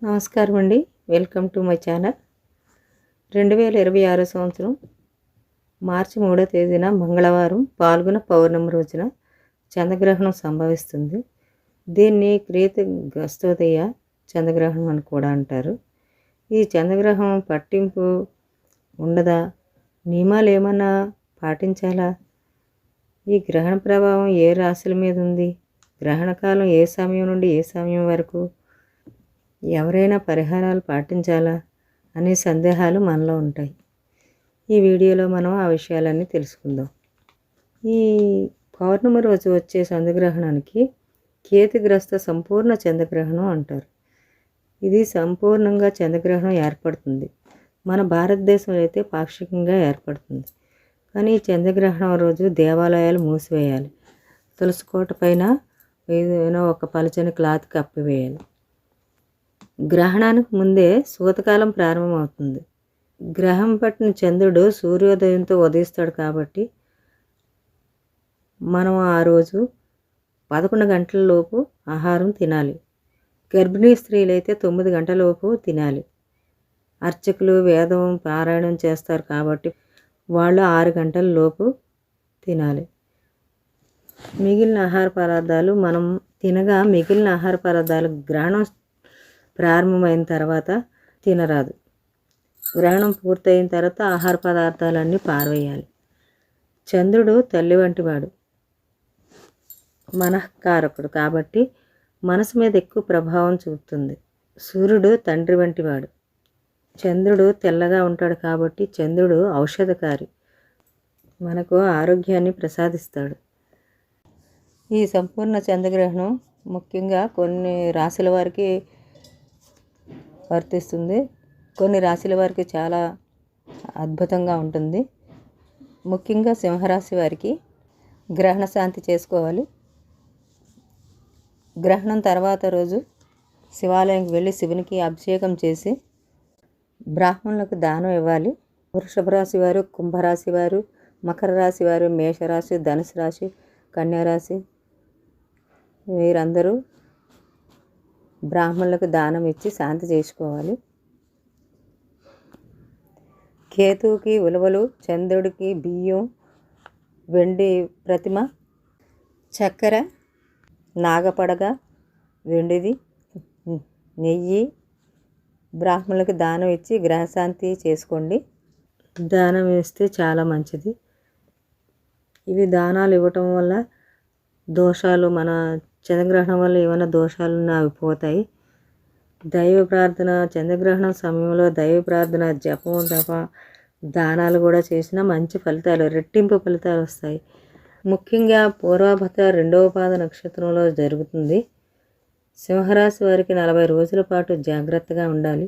నమస్కారం అండి. Welcome to my channel. 2026 సంవత్సరం మార్చి 3వ తేదీన మంగళవారం పాల్గొన పౌర్ణమి రోజున చంద్రగ్రహణం సంభవిస్తుంది. దీన్ని క్రీతు గస్తోదయ చంద్రగ్రహణం అని కూడా అంటారు. ఈ చంద్రగ్రహణం పట్టింపు ఉండదా? నియమాలు ఏమన్నా పాటించాలా? ఈ గ్రహణ ప్రభావం ఏ రాశుల మీద ఉంది? గ్రహణ కాలం ఏ సమయం నుండి ఏ సమయం వరకు? ఎవరైనా పరిహారాలు పాటించాలా అనే సందేహాలు మనలో ఉంటాయి. ఈ వీడియోలో మనం ఆ విషయాలన్నీ తెలుసుకుందాం. ఈ పౌర్ణమి రోజు వచ్చే చంద్రగ్రహణానికి కేతుగ్రస్త సంపూర్ణ చంద్రగ్రహణం అంటారు. ఇది సంపూర్ణంగా చంద్రగ్రహణం ఏర్పడుతుంది. మన భారతదేశంలో అయితే పాక్షికంగా ఏర్పడుతుంది. కానీ ఈ చంద్రగ్రహణం రోజు దేవాలయాలు మూసివేయాలి. తులసికోట పైన ఏదైనా ఒక పలచని క్లాత్ కప్పివేయాలి. గ్రహణానికి ముందే సూతకాలం ప్రారంభమవుతుంది. గ్రహం పట్టిన చంద్రుడు సూర్యోదయంతో ఉదయిస్తాడు కాబట్టి మనం ఆ రోజు 11 గంటల లోపు ఆహారం తినాలి. గర్భిణీ స్త్రీలైతే 9 గంటల లోపు తినాలి. అర్చకులు వేదం పారాయణం చేస్తారు కాబట్టి వాళ్ళు 6 గంటల లోపు తినాలి. మిగిలిన ఆహార పదార్థాలు మనం తినగా మిగిలిన ఆహార పదార్థాలు గ్రహణం ప్రారంభమైన తర్వాత తినరాదు. గ్రహణం పూర్తయిన తర్వాత ఆహార పదార్థాలన్నీ పారవేయాలి. చంద్రుడు తల్లి వంటివాడు, మనఃకారకుడు కాబట్టి మనసు మీద ఎక్కువ ప్రభావం చూపుతుంది. సూర్యుడు తండ్రి వంటివాడు. చంద్రుడు తెల్లగా ఉంటాడు కాబట్టి చంద్రుడు ఔషధకారి, మనకు ఆరోగ్యాన్ని ప్రసాదిస్తాడు. ఈ సంపూర్ణ చంద్రగ్రహణం ముఖ్యంగా కొన్ని రాశుల వారికి వర్తిస్తుంది. కొన్ని రాశుల వారికి చాలా అద్భుతంగా ఉంటుంది. ముఖ్యంగా సింహరాశి వారికి గ్రహణ శాంతి చేసుకోవాలి. గ్రహణం తర్వాత రోజు శివాలయంకి వెళ్ళి శివునికి అభిషేకం చేసి బ్రాహ్మణులకు దానం ఇవ్వాలి. వృషభ రాశి వారు, కుంభరాశి వారు, మకర రాశి వారు, మేషరాశి, ధనుసు రాశి, కన్యారాశి వీరందరూ బ్రాహ్మణులకు దానం ఇచ్చి శాంతి చేసుకోవాలి. కేతువుకి ఉలవలు, చంద్రుడికి బియ్యం, వెండి ప్రతిమ, చక్కెర, నాగపడగ, వెండిది, నెయ్యి బ్రాహ్మణులకు దానం ఇచ్చి గ్రహశాంతి చేసుకోండి. దానం ఇస్తే చాలా మంచిది. ఇవి దానాలు ఇవ్వటం వల్ల దోషాలు, మన చంద్రగ్రహణం వల్ల ఏమైనా దోషాలు అవి పోతాయి. దైవ ప్రార్థన, చంద్రగ్రహణం సమయంలో దైవ ప్రార్థన, జపం, తప, దానాలు కూడా చేసినా మంచి ఫలితాలు, రెట్టింపు ఫలితాలు వస్తాయి. ముఖ్యంగా పూర్వభద్ర 2వ పాద నక్షత్రంలో జరుగుతుంది. సింహరాశి వారికి 40 రోజుల పాటు జాగ్రత్తగా ఉండాలి.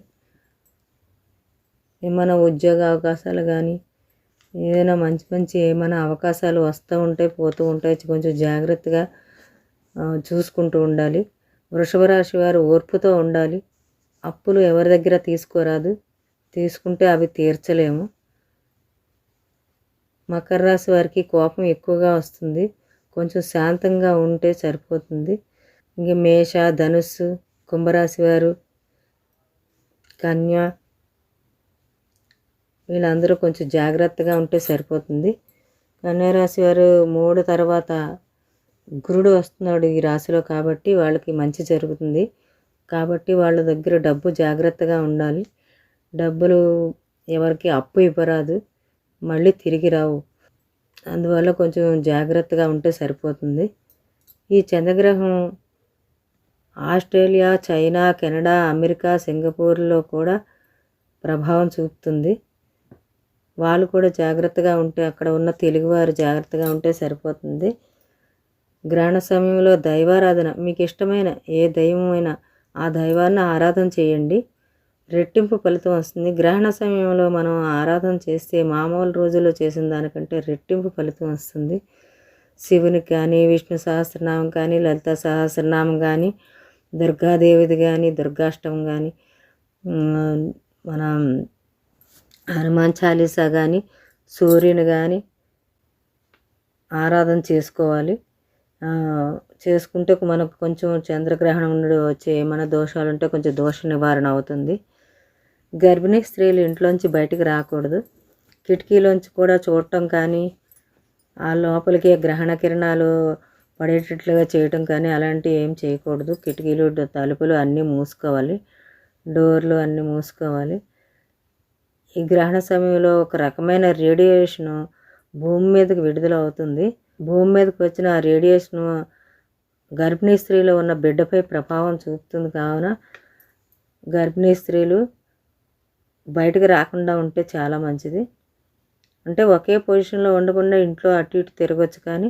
ఏమైనా ఉద్యోగ అవకాశాలు కానీ ఏదైనా మంచి ఏమైనా అవకాశాలు వస్తూ ఉంటాయి, పోతూ ఉంటాయి. కొంచెం జాగ్రత్తగా చూసుకుంటూ ఉండాలి. వృషభ రాశి వారు ఓర్పుతో ఉండాలి. అప్పులు ఎవరి దగ్గర తీసుకోరాదు, తీసుకుంటే అవి తీర్చలేము. మకర రాశి వారికి కోపం ఎక్కువగా వస్తుంది, కొంచెం శాంతంగా ఉంటే సరిపోతుంది. ఇంక మేష, ధనుస్సు, కుంభరాశి వారు, కన్య వీళ్ళందరూ కొంచెం జాగ్రత్తగా ఉంటే సరిపోతుంది. కన్యారాశి వారు 3 తర్వాత గురుడు వస్తున్నాడు ఈ రాశిలో కాబట్టి వాళ్ళకి మంచి జరుగుతుంది. కాబట్టి వాళ్ళ దగ్గర డబ్బు జాగ్రత్తగా ఉండాలి. డబ్బులు ఎవరికి అప్పు ఇవ్వరాదు, మళ్ళీ తిరిగి రావు. అందువల్ల కొంచెం జాగ్రత్తగా ఉంటే సరిపోతుంది. ఈ చంద్రగ్రహం ఆస్ట్రేలియా, చైనా, కెనడా, అమెరికా, సింగపూర్లో కూడా ప్రభావం చూపుతుంది. వాళ్ళు కూడా జాగ్రత్తగా ఉంటే, అక్కడ ఉన్న తెలుగువారు జాగ్రత్తగా ఉంటే సరిపోతుంది. గ్రహణ సమయంలో దైవారాధన, మీకు ఇష్టమైన ఏ దైవమైనా ఆ దైవాన్ని ఆరాధన చేయండి, రెట్టింపు ఫలితం వస్తుంది. గ్రహణ సమయంలో మనం ఆరాధన చేస్తే మామూలు రోజుల్లో చేసిన దానికంటే రెట్టింపు ఫలితం వస్తుంది. శివునికి కానీ, విష్ణు సహస్రనామం కానీ, లలిత సహస్రనామం కానీ, దుర్గాదేవిది కానీ, దుర్గాష్టమం కానీ, మన హనుమాన్ చాలీసా కానీ, సూర్యుని కానీ ఆరాధన చేసుకోవాలి. చేసుకుంటే మనకు కొంచెం చంద్రగ్రహణం నుండి వచ్చే ఏమైనా దోషాలు ఉంటే కొంచెం దోష నివారణ అవుతుంది. గర్భిణీ స్త్రీలు ఇంట్లోంచి బయటికి రాకూడదు. కిటికీలోంచి కూడా చూడటం కానీ, ఆ లోపలికి గ్రహణ కిరణాలు పడేటట్లుగా చేయటం కానీ అలాంటివి ఏం చేయకూడదు. కిటికీలు తలుపులు అన్నీ మూసుకోవాలి, డోర్లు అన్నీ మూసుకోవాలి. ఈ గ్రహణ సమయంలో ఒక రకమైన రేడియేషను భూమి మీదకి విడుదల అవుతుంది. భూమి మీదకి వచ్చిన ఆ రేడియేషను గర్భిణీ స్త్రీలో ఉన్న బిడ్డపై ప్రభావం చూపుతుంది. కావున గర్భిణీ స్త్రీలు బయటకు రాకుండా ఉంటే చాలా మంచిది. అంటే ఒకే పొజిషన్లో ఉండకుండా ఇంట్లో అటు ఇటు తిరగచ్చు, కానీ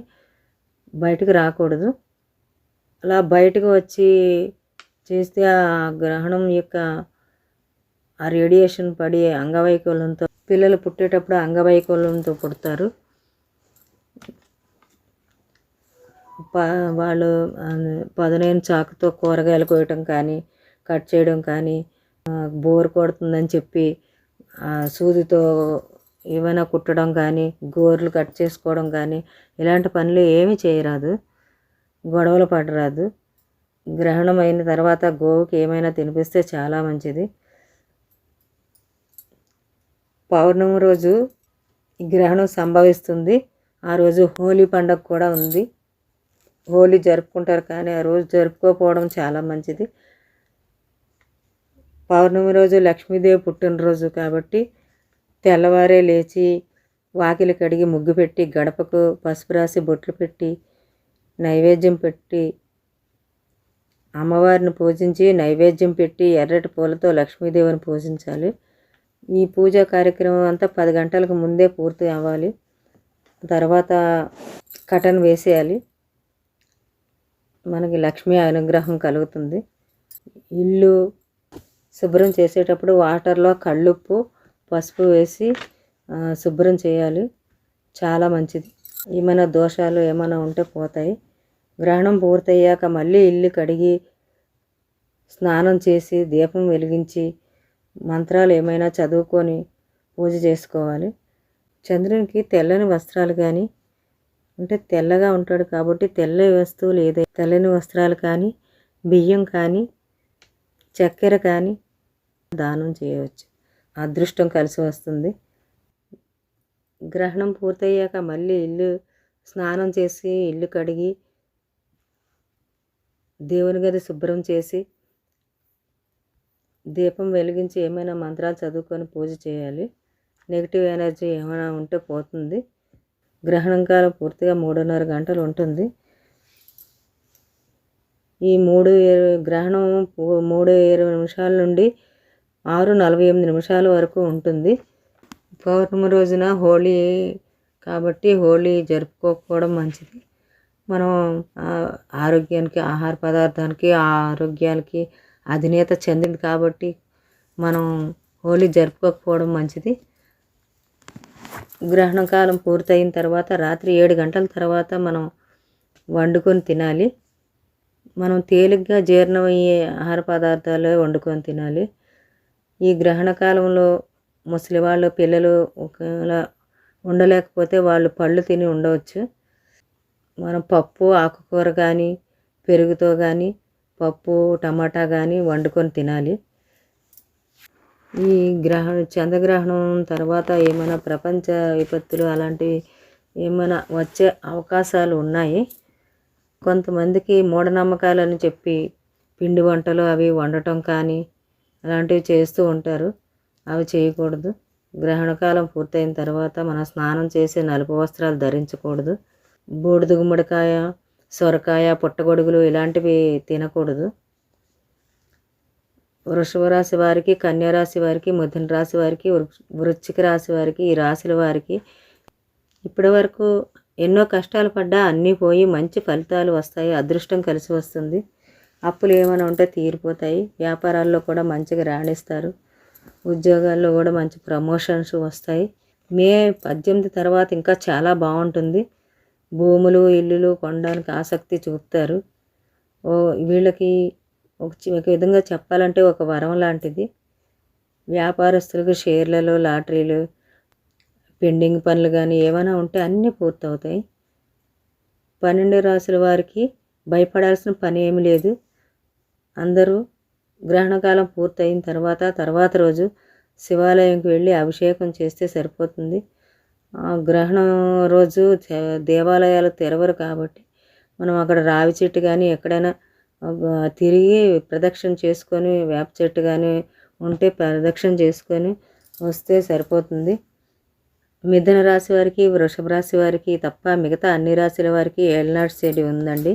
బయటకు రాకూడదు. అలా బయటకు వచ్చి చేస్తే ఆ గ్రహణం యొక్క ఆ రేడియేషన్ పడి అంగవైకల్యంతో పిల్లలు పుట్టేటప్పుడు అంగవైకల్యంతో పుడతారు. వాళ్ళు పదునైన చాకుతో కూరగాయలు కోయటం కానీ, కట్ చేయడం కానీ, బోర్ కొడుతుందని చెప్పి సూదితో ఏమైనా కుట్టడం కానీ, గోర్లు కట్ చేసుకోవడం కానీ ఇలాంటి పనులు ఏమీ చేయరాదు. గొడవలు పడరాదు. గ్రహణం అయిన తర్వాత గోవుకి ఏమైనా తినిపిస్తే చాలా మంచిది. పౌర్ణమి రోజు ఈ గ్రహణం సంభవిస్తుంది. ఆ రోజు హోలీ పండుగ కూడా ఉంది. హోలీ జరుపుకుంటారు, కానీ ఆ రోజు జరుపుకోకపోవడం చాలా మంచిది. పౌర్ణమి రోజు లక్ష్మీదేవి పుట్టినరోజు కాబట్టి తెల్లవారే లేచి వాకిలి కడిగి ముగ్గు పెట్టి గడపకు పసుపు రాసి బొట్లు పెట్టి నైవేద్యం పెట్టి అమ్మవారిని పూజించి నైవేద్యం పెట్టి ఎర్రటి పూలతో లక్ష్మీదేవిని పూజించాలి. ఈ పూజా కార్యక్రమం అంతా 10 గంటలకు ముందే పూర్తి అవ్వాలి. తర్వాత కటన్ వేసేయాలి. మనకి లక్ష్మీ అనుగ్రహం కలుగుతుంది. ఇల్లు శుభ్రం చేసేటప్పుడు వాటర్లో కళ్ళుప్పు పసుపు వేసి శుభ్రం చేయాలి. చాలా మంచిది. ఏమైనా దోషాలు ఏమైనా ఉంటే పోతాయి. గ్రహణం పూర్తయ్యాక మళ్ళీ ఇల్లు కడిగి స్నానం చేసి దీపం వెలిగించి మంత్రాలు ఏమైనా చదువుకొని పూజ చేసుకోవాలి. చంద్రునికి తెల్లని వస్త్రాలు కానీ, అంటే తెల్లగా ఉంటాడు కాబట్టి తెల్ల వస్తువులు ఏదైనా తెల్లని వస్త్రాలు కానీ, బియ్యం కానీ, చక్కెర కానీ దానం చేయవచ్చు. అదృష్టం కలిసి వస్తుంది. గ్రహణం పూర్తయ్యాక మళ్ళీ ఇల్లు స్నానం చేసి ఇల్లు కడిగి దేవుని గది శుభ్రం చేసి దీపం వెలిగించి ఏమైనా మంత్రాలు చదువుకొని పూజ చేయాలి. నెగిటివ్ ఎనర్జీ ఏమైనా ఉంటే పోతుంది. గ్రహణం కాలం పూర్తిగా 3:30 గంటలు ఉంటుంది. ఈ గ్రహణం 3:20 నిమిషాల నుండి 6:48 నిమిషాల వరకు ఉంటుంది. పౌర్ణమి రోజున హోలీ కాబట్టి హోలీ జరుపుకోకపోవడం మంచిది. మనం ఆరోగ్యానికి, ఆహార పదార్థానికి, ఆరోగ్యానికి అధినేత చంద్రుడు కాబట్టి మనం హోలీ జరుపుకోకపోవడం మంచిది. గ్రహణ కాలం పూర్తయిన తర్వాత రాత్రి 7 గంటల తర్వాత మనం వండుకొని తినాలి. మనం తేలిగ్గా జీర్ణమయ్యే ఆహార పదార్థాలు వండుకొని తినాలి. ఈ గ్రహణ కాలంలో ముసలి వాళ్ళు పిల్లలు ఒకవేళ ఉండలేకపోతే వాళ్ళు పళ్ళు తిని ఉండవచ్చు. మనం పప్పు ఆకుకూర కానీ, పెరుగుతో కానీ, పప్పు టమాటా కానీ వండుకొని తినాలి. ఈ చంద్రగ్రహణం తర్వాత ఏమైనా ప్రపంచ విపత్తులు అలాంటివి ఏమైనా వచ్చే అవకాశాలు ఉన్నాయి. కొంతమందికి మూఢనమ్మకాలని చెప్పి పిండి వంటలు అవి వండటం కానీ అలాంటివి చేస్తూ ఉంటారు. అవి చేయకూడదు. గ్రహణకాలం పూర్తయిన తర్వాత మనం స్నానం చేసి నలుపు వస్త్రాలు ధరించకూడదు. బూడిద గుమ్మడికాయ, సొరకాయ, పుట్టగొడుగులు ఇలాంటివి తినకూడదు. వృషభ రాశి వారికి, కన్యా రాశి వారికి, మిథున రాశి వారికి, వృశ్చిక రాశి వారికి, ఈ రాశుల వారికి ఇప్పటి వరకు ఎన్నో కష్టాలు పడ్డా అన్నీ పోయి మంచి ఫలితాలు వస్తాయి. అదృష్టం కలిసి వస్తుంది. అప్పులు ఏమైనా ఉంటే తీరిపోతాయి. వ్యాపారాల్లో కూడా మంచిగా రాణిస్తారు. ఉద్యోగాల్లో కూడా మంచి ప్రమోషన్స్ వస్తాయి. మే 18 తర్వాత ఇంకా చాలా బాగుంటుంది. భూములు, ఇల్లులు కొనడానికి ఆసక్తి చూపుతారు. వీళ్ళకి ఒక విధంగా చెప్పాలంటే ఒక వరం లాంటిది. వ్యాపారస్తులకు షేర్లలో లాటరీలు, పెండింగ్ పనులు కానీ ఏమైనా ఉంటే అన్నీ పూర్తవుతాయి. 12 రాసుల వారికి భయపడాల్సిన పని ఏమి లేదు. అందరూ గ్రహణకాలం పూర్తయిన తర్వాత రోజు శివాలయంకి వెళ్ళి అభిషేకం చేస్తే సరిపోతుంది. గ్రహణం రోజు దేవాలయాలు తెరవరు కాబట్టి మనం అక్కడ రావి చెట్టు కానీ ఎక్కడైనా తిరిగి ప్రదక్షిణ చేసుకొని వేప చెట్టు కానీ ఉంటే ప్రదక్షిణ చేసుకొని వస్తే సరిపోతుంది. మిథున రాశి వారికి, వృషభ రాశి వారికి తప్ప మిగతా అన్ని రాశుల వారికి ఏళ్ళనాటి శని ఉందండి.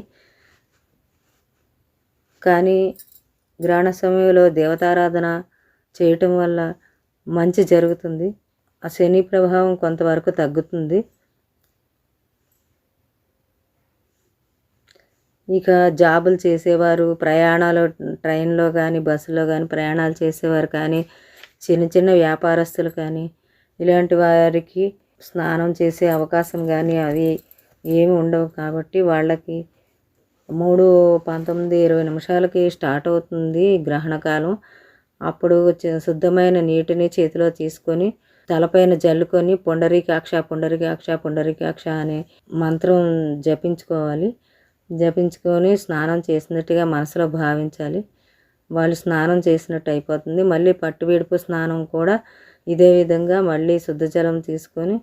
కానీ గ్రహణ సమయంలో దేవతారాధన చేయటం వల్ల మంచి జరుగుతుంది. ఆ శని ప్రభావం కొంతవరకు తగ్గుతుంది. ఇక జాబులు చేసేవారు, ప్రయాణాలు ట్రైన్లో కానీ బస్సులో కానీ ప్రయాణాలు చేసేవారు కానీ, చిన్న చిన్న వ్యాపారస్తులు కానీ ఇలాంటి వారికి స్నానం చేసే అవకాశం కానీ అవి ఏమి ఉండవు. కాబట్టి వాళ్ళకి 3:19-20 స్టార్ట్ అవుతుంది గ్రహణకాలం. అప్పుడు శుద్ధమైన నీటిని చేతిలో తీసుకొని తలపైన జల్లుకొని పుండరీకాక్ష పుండరీకాక్ష పుండరీకాక్ష అనే మంత్రం జపించుకోవాలి. జపించుకొని స్నానం చేసినట్టుగా మనసులో భావించాలి. వాళ్ళు స్నానం చేసినట్టు అయిపోతుంది. మళ్ళీ పట్టు విడుపు స్నానం కూడా ఇదే విధంగా మళ్ళీ శుద్ధ జలం తీసుకొని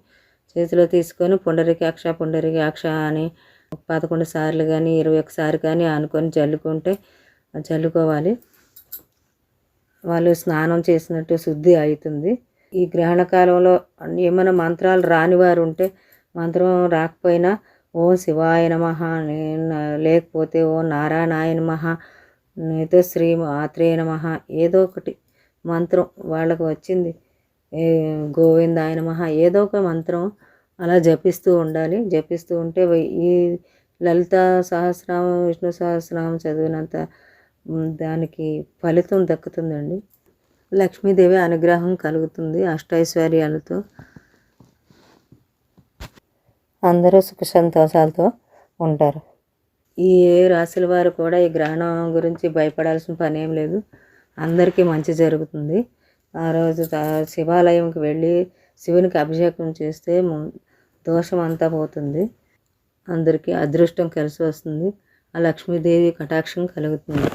చేతిలో తీసుకొని పుండరీకాక్ష పుండరీకాక్ష అని 11 సార్లు కానీ 21 సార్లు కానీ అనుకొని జల్లుకోవాలి. వాళ్ళు స్నానం చేసినట్టు శుద్ధి అవుతుంది. ఈ గ్రహణ కాలంలో ఏమైనా మంత్రాలు రాని వారు ఉంటే మంత్రం రాకపోయినా ఓం శివాయ నమః లేకపోతే ఓం నారాయణాయ నమః లేదా శ్రీ మాత్రే నమః ఏదో ఒకటి మంత్రం వాళ్ళకు వచ్చింది, గోవిందాయ నమః ఏదో ఒక మంత్రం అలా జపిస్తూ ఉండాలి. జపిస్తూ ఉంటే ఈ లలిత సహస్రనామం, విష్ణు సహస్రనామం చదివినంత దానికి ఫలితం దక్కుతుందండి. లక్ష్మీదేవి అనుగ్రహం కలుగుతుంది. అష్టైశ్వర్యాలతో అందరూ సుఖ సంతోషాలతో ఉంటారు. ఈ రాశుల వారు కూడా ఈ గ్రహణం గురించి భయపడాల్సిన పని ఏం లేదు. అందరికీ మంచి జరుగుతుంది. ఆ రోజు శివాలయంకి వెళ్ళి శివునికి అభిషేకం చేస్తే దోషం అంతా పోతుంది. అందరికీ అదృష్టం కలిసి వస్తుంది. ఆ లక్ష్మీదేవి కటాక్షం కలుగుతుంది.